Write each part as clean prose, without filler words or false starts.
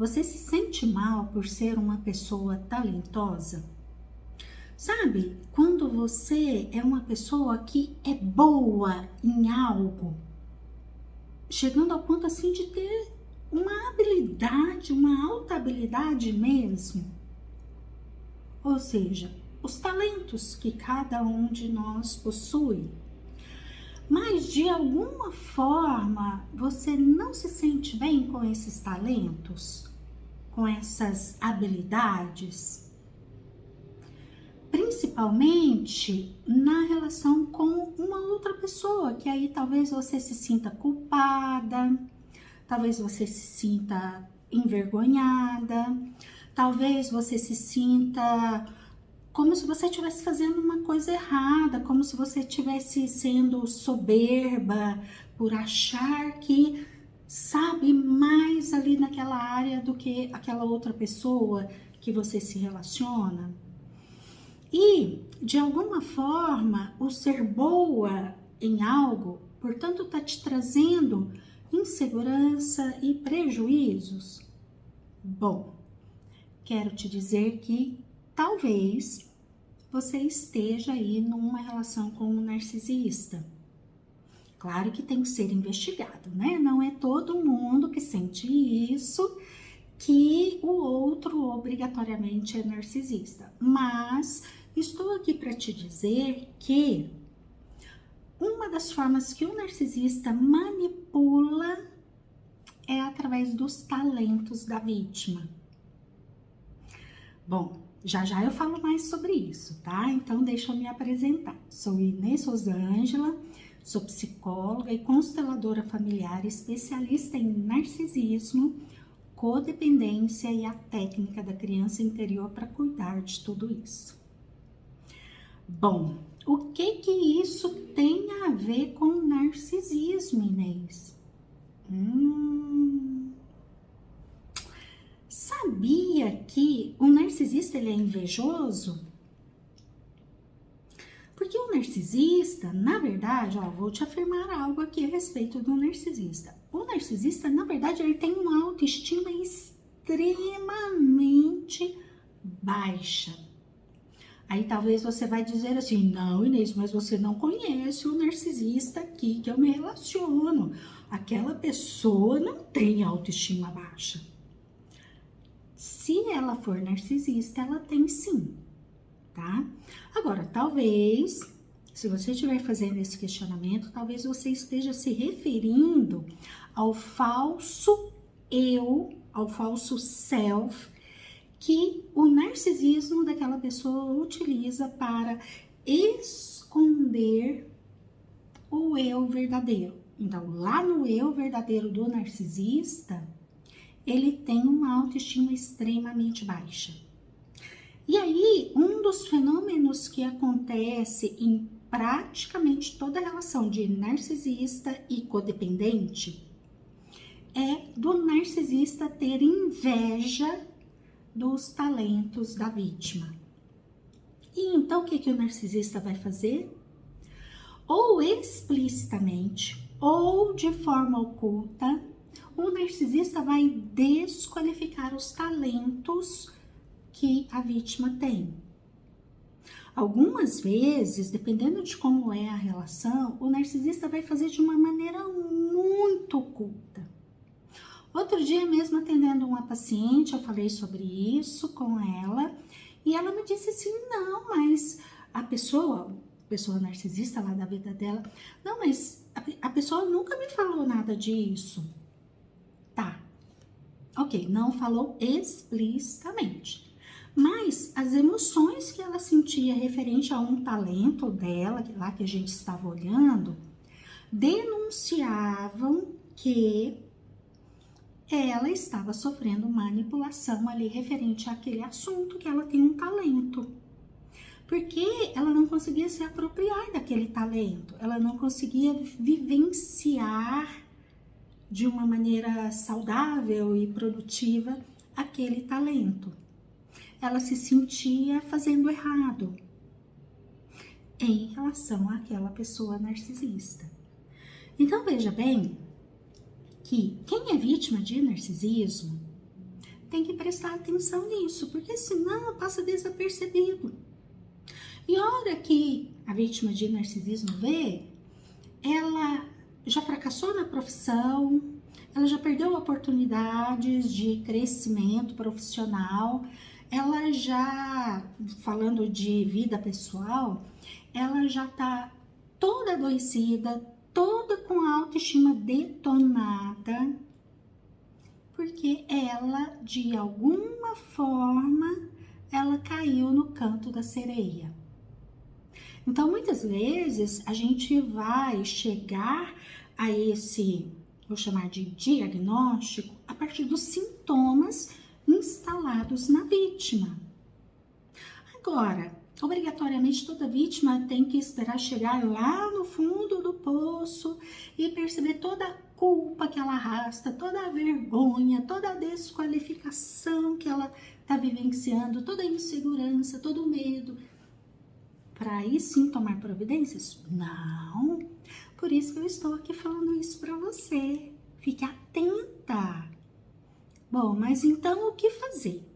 Você se sente mal por ser uma pessoa talentosa? Sabe, quando você é uma pessoa que é boa em algo, chegando ao ponto assim de ter uma habilidade, uma alta habilidade mesmo. Ou seja, os talentos que cada um de nós possui. Mas de alguma forma você não se sente bem com esses talentos, com essas habilidades, principalmente na relação com uma outra pessoa, que aí talvez você se sinta culpada, talvez você se sinta envergonhada, talvez você se sinta como se você estivesse fazendo uma coisa errada, como se você estivesse sendo soberba por achar que sabe mais ali naquela área do que aquela outra pessoa que você se relaciona. E, de alguma forma, o ser boa em algo, portanto, está te trazendo insegurança e prejuízos? Bom, quero te dizer que talvez você esteja aí numa relação com um narcisista. Claro que tem que ser investigado, né? Não é todo mundo que sente isso, que o outro obrigatoriamente é narcisista. Mas estou aqui para te dizer que uma das formas que o narcisista manipula é através dos talentos da vítima. Bom, já já eu falo mais sobre isso, tá? Então deixa eu me apresentar. Sou Inês Rosângela, sou psicóloga e consteladora familiar, especialista em narcisismo, codependência e a técnica da criança interior para cuidar de tudo isso. Bom, o que isso tem a ver com narcisismo, Inês? Sabia que o narcisista ele é invejoso? Porque o narcisista, na verdade, vou te afirmar algo aqui a respeito do narcisista. O narcisista, na verdade, ele tem uma autoestima extremamente baixa. Aí talvez você vai dizer assim, não, Inês, mas você não conhece o narcisista aqui que eu me relaciono. Aquela pessoa não tem autoestima baixa. Se ela for narcisista, ela tem sim, tá? Agora, talvez, se você estiver fazendo esse questionamento, talvez você esteja se referindo ao falso eu, ao falso self, que o narcisismo daquela pessoa utiliza para esconder o eu verdadeiro. Então, lá no eu verdadeiro do narcisista, ele tem uma autoestima extremamente baixa. E aí, um dos fenômenos que acontece em praticamente toda relação de narcisista e codependente é do narcisista ter inveja dos talentos da vítima. E então, o que o narcisista vai fazer? Ou explicitamente, ou de forma oculta, o narcisista vai desqualificar os talentos que a vítima tem. Algumas vezes, dependendo de como é a relação, o narcisista vai fazer de uma maneira muito oculta. Outro dia mesmo, atendendo uma paciente, eu falei sobre isso com ela, e ela me disse assim, não, mas a pessoa narcisista lá da vida dela, não, mas a pessoa nunca me falou nada disso. Tá, ok, não falou explicitamente, mas as emoções que ela sentia referente a um talento dela, lá que a gente estava olhando, denunciavam que ela estava sofrendo manipulação ali referente àquele assunto que ela tem um talento. Porque ela não conseguia se apropriar daquele talento, ela não conseguia vivenciar de uma maneira saudável e produtiva aquele talento. Ela se sentia fazendo errado em relação àquela pessoa narcisista. Então veja bem que quem é vítima de narcisismo tem que prestar atenção nisso, porque senão passa desapercebido. E a hora que a vítima de narcisismo vê, ela já fracassou na profissão, ela já perdeu oportunidades de crescimento profissional, ela já, falando de vida pessoal, ela já tá toda adoecida, toda com a autoestima detonada, porque ela, de alguma forma, ela caiu no canto da sereia. Então, muitas vezes, a gente vai chegar a esse, vou chamar de diagnóstico, a partir dos sintomas instalados na vítima. Agora, obrigatoriamente, toda vítima tem que esperar chegar lá no fundo do poço e perceber toda a culpa que ela arrasta, toda a vergonha, toda a desqualificação que ela está vivenciando, toda a insegurança, todo o medo, para aí sim tomar providências? Não. Por isso que eu estou aqui falando isso para você. Fique atenta. Bom, mas então o que fazer?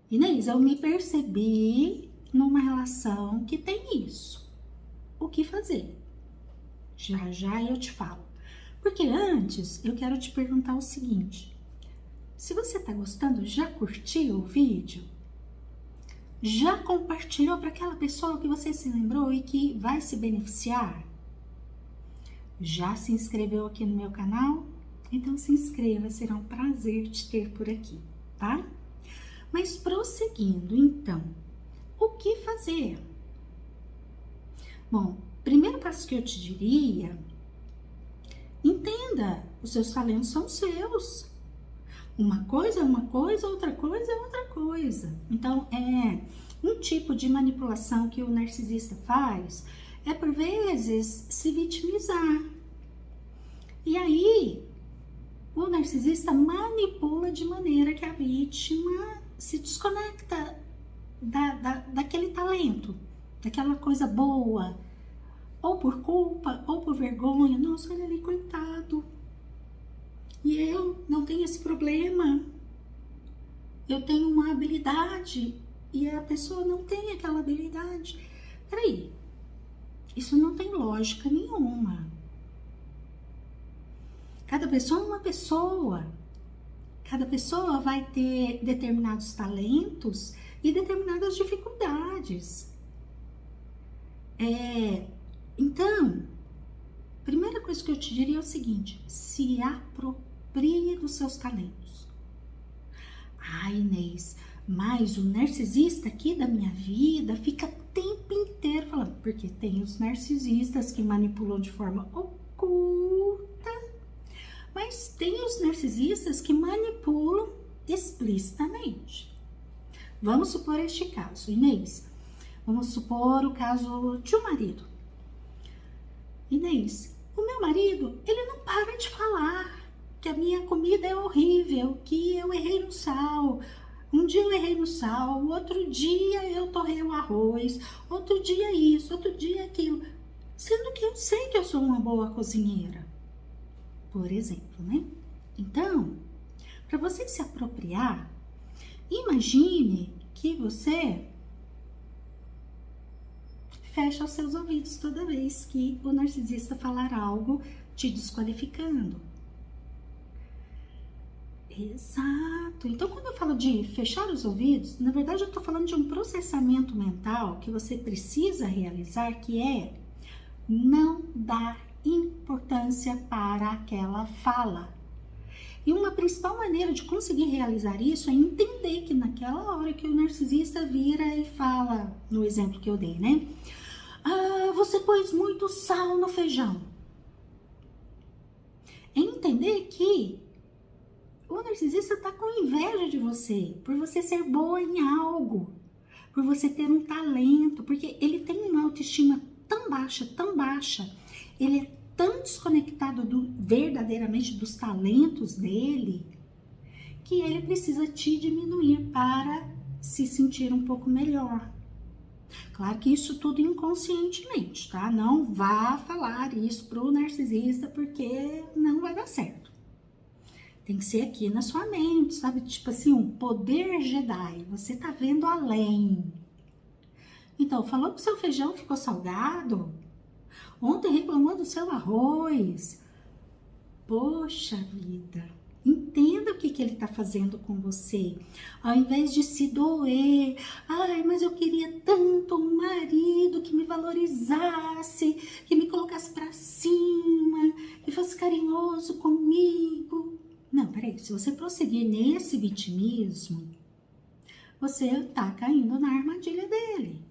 Inês, eu me percebi numa relação que tem isso. O que fazer? Já já eu te falo. Porque antes eu quero te perguntar o seguinte. Se você está gostando, já curtiu o vídeo? Já compartilhou para aquela pessoa que você se lembrou e que vai se beneficiar? Já se inscreveu aqui no meu canal? Então se inscreva, será um prazer te ter por aqui, tá? Mas prosseguindo, então, o que fazer? Bom, primeiro passo que eu te diria, entenda, os seus talentos são seus. Uma coisa é uma coisa, outra coisa é outra coisa. Então, um tipo de manipulação que o narcisista faz é, por vezes, se vitimizar. E aí, o narcisista manipula de maneira que a vítima se desconecta daquele talento, daquela coisa boa, ou por culpa, ou por vergonha. Nossa, olha ali, coitado. E eu não tenho esse problema. Eu tenho uma habilidade e a pessoa não tem aquela habilidade. Peraí, isso não tem lógica nenhuma. Cada pessoa é uma pessoa. Cada pessoa vai ter determinados talentos e determinadas dificuldades. Então, a primeira coisa que eu te diria é o seguinte: se aproprie dos seus talentos. Ai, Inês, mas o narcisista aqui da minha vida fica o tempo inteiro falando, porque tem os narcisistas que manipulam de forma oculta, mas tem os narcisistas que manipulam explicitamente. Vamos supor este caso, Inês. Vamos supor o caso de um marido. Inês, o meu marido, ele não para de falar que a minha comida é horrível, que eu errei no sal. Um dia eu errei no sal, outro dia eu torrei o arroz, outro dia isso, outro dia aquilo. Sendo que eu sei que eu sou uma boa cozinheira, por exemplo, né? Então, para você se apropriar, imagine que você fecha os seus ouvidos toda vez que o narcisista falar algo te desqualificando. Exato. Então, quando eu falo de fechar os ouvidos, na verdade eu tô falando de um processamento mental que você precisa realizar, que é não dar importância para aquela fala. E uma principal maneira de conseguir realizar isso é entender que naquela hora que o narcisista vira e fala, no exemplo que eu dei, né? Ah, você pôs muito sal no feijão. É entender que o narcisista está com inveja de você, por você ser boa em algo, por você ter um talento, porque ele tem uma autoestima tão baixa, ele é tão desconectado verdadeiramente dos talentos dele, que ele precisa te diminuir para se sentir um pouco melhor. Claro que isso tudo inconscientemente, tá? Não vá falar isso pro narcisista, porque não vai dar certo. Tem que ser aqui na sua mente, sabe? Tipo assim, um poder Jedi. Você tá vendo além. Então, falou que seu feijão ficou salgado? Ontem reclamou do seu arroz. Poxa vida, entenda o que ele está fazendo com você. Ao invés de se doer, ai, mas eu queria tanto um marido que me valorizasse, que me colocasse para cima, que fosse carinhoso comigo. Não, peraí, se você prosseguir nesse vitimismo, você está caindo na armadilha dele,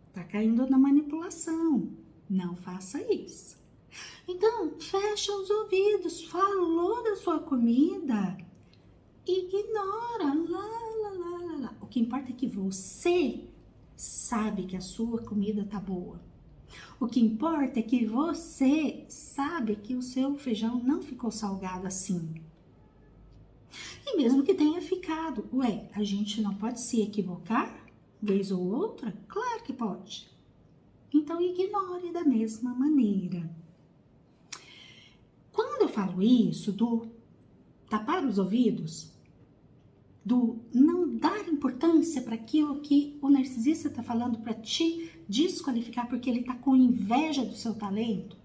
está caindo na manipulação. Não faça isso. Então, fecha os ouvidos, falou da sua comida, ignora, lá. O que importa é que você sabe que a sua comida tá boa. O que importa é que você sabe que o seu feijão não ficou salgado assim. E mesmo que tenha ficado, a gente não pode se equivocar, vez ou outra? Claro que pode. Então, ignore da mesma maneira. Quando eu falo isso, do tapar os ouvidos, do não dar importância para aquilo que o narcisista está falando para te desqualificar porque ele está com inveja do seu talento,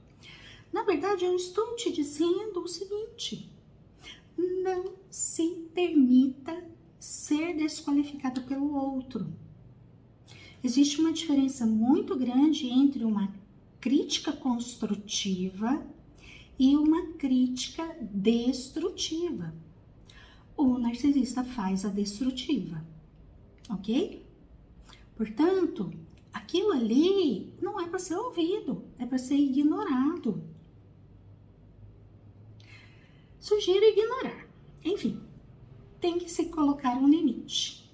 na verdade eu estou te dizendo o seguinte: não se permita ser desqualificado pelo outro. Existe uma diferença muito grande entre uma crítica construtiva e uma crítica destrutiva. O narcisista faz a destrutiva, ok? Portanto, aquilo ali não é para ser ouvido, é para ser ignorado. Sugiro ignorar. Enfim, tem que se colocar um limite.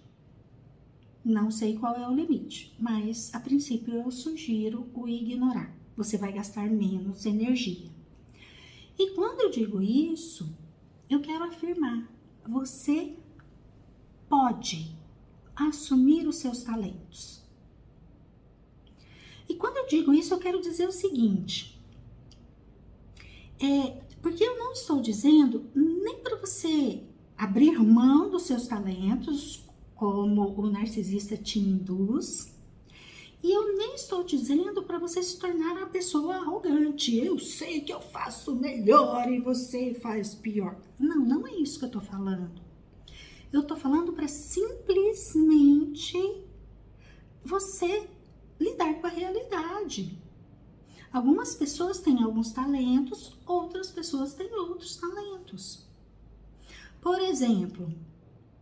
Não sei qual é o limite, mas a princípio eu sugiro o ignorar. Você vai gastar menos energia. E quando eu digo isso, eu quero afirmar, você pode assumir os seus talentos. E quando eu digo isso, eu quero dizer o seguinte, porque eu não estou dizendo nem para você abrir mão dos seus talentos, como o narcisista te induz, e eu nem estou dizendo para você se tornar uma pessoa arrogante. Eu sei que eu faço melhor e você faz pior. Não, não é isso que eu estou falando. Eu estou falando para simplesmente você lidar com a realidade. Algumas pessoas têm alguns talentos, outras pessoas têm outros talentos. Por exemplo,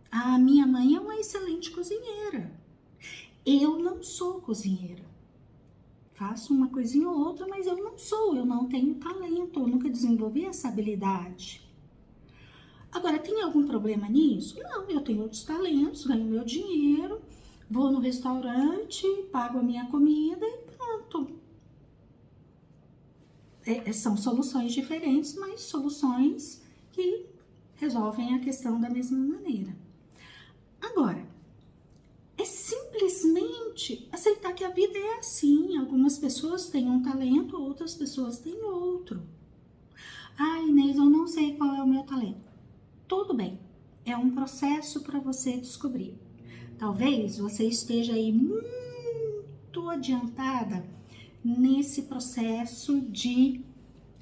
a minha mãe é uma excelente cozinheira. Eu não sou cozinheira. Faço uma coisinha ou outra, mas eu não tenho talento, eu nunca desenvolvi essa habilidade. Agora, tem algum problema nisso? Não, eu tenho outros talentos, ganho meu dinheiro, vou no restaurante, pago a minha comida e pronto. São soluções diferentes, mas soluções que resolvem a questão da mesma maneira. Agora, é simplesmente aceitar que a vida é assim. Algumas pessoas têm um talento, outras pessoas têm outro. Ah, Inês, eu não sei qual é o meu talento. Tudo bem, é um processo para você descobrir. Talvez você esteja aí muito adiantada nesse processo de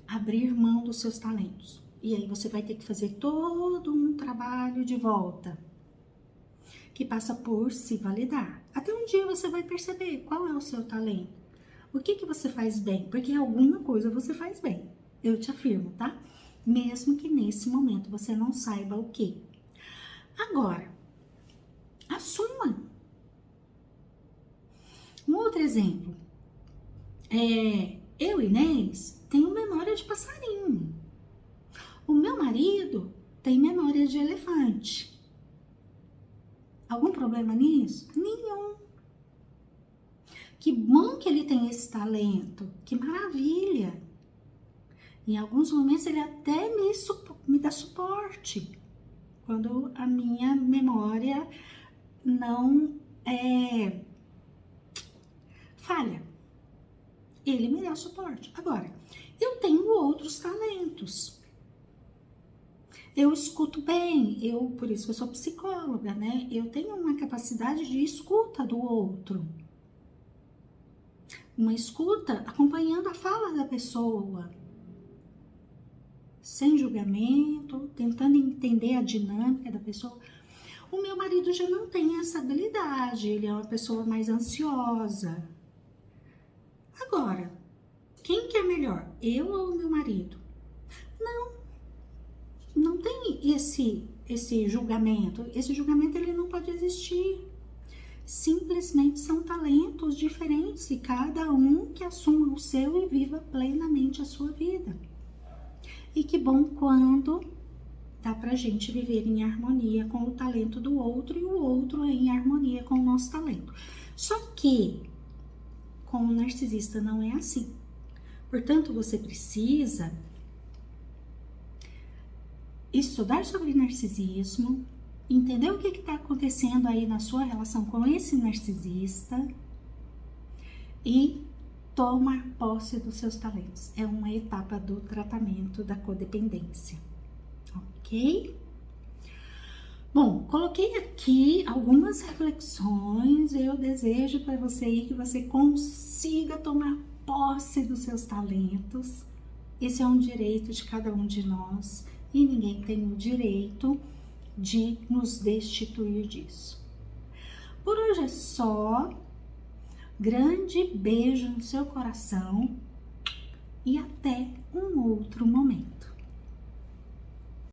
abrir mão dos seus talentos. E aí você vai ter que fazer todo um trabalho de volta, que passa por se validar. Até um dia você vai perceber qual é o seu talento. O que você faz bem? Porque alguma coisa você faz bem. Eu te afirmo, tá? Mesmo que nesse momento você não saiba o que. Agora, assuma. Um outro exemplo. Eu, Inês, tenho memória de passarinho. O meu marido tem memória de elefante. Algum problema nisso? Nenhum. Que bom que ele tem esse talento. Que maravilha. Em alguns momentos ele até me dá suporte. Quando a minha memória não falha. Ele me dá suporte. Agora, eu tenho outros talentos. eu escuto bem, por isso que eu sou psicóloga, né? Eu tenho uma capacidade de escuta do outro. Uma escuta acompanhando a fala da pessoa, sem julgamento, tentando entender a dinâmica da pessoa. O meu marido já não tem essa habilidade, ele é uma pessoa mais ansiosa. Agora, quem que é melhor, eu ou o meu marido? Não tem esse julgamento. Esse julgamento ele não pode existir. Simplesmente são talentos diferentes e cada um que assuma o seu e viva plenamente a sua vida. E que bom quando dá pra gente viver em harmonia com o talento do outro e o outro em harmonia com o nosso talento. Só que com o narcisista não é assim. Portanto, você precisa estudar sobre narcisismo, entender o que está acontecendo aí na sua relação com esse narcisista e tomar posse dos seus talentos. É uma etapa do tratamento da codependência, ok? Bom, coloquei aqui algumas reflexões. Eu desejo para você aí que você consiga tomar posse dos seus talentos. Esse é um direito de cada um de nós e ninguém tem o direito de nos destituir disso. Por hoje é só. Grande beijo no seu coração e até um outro momento.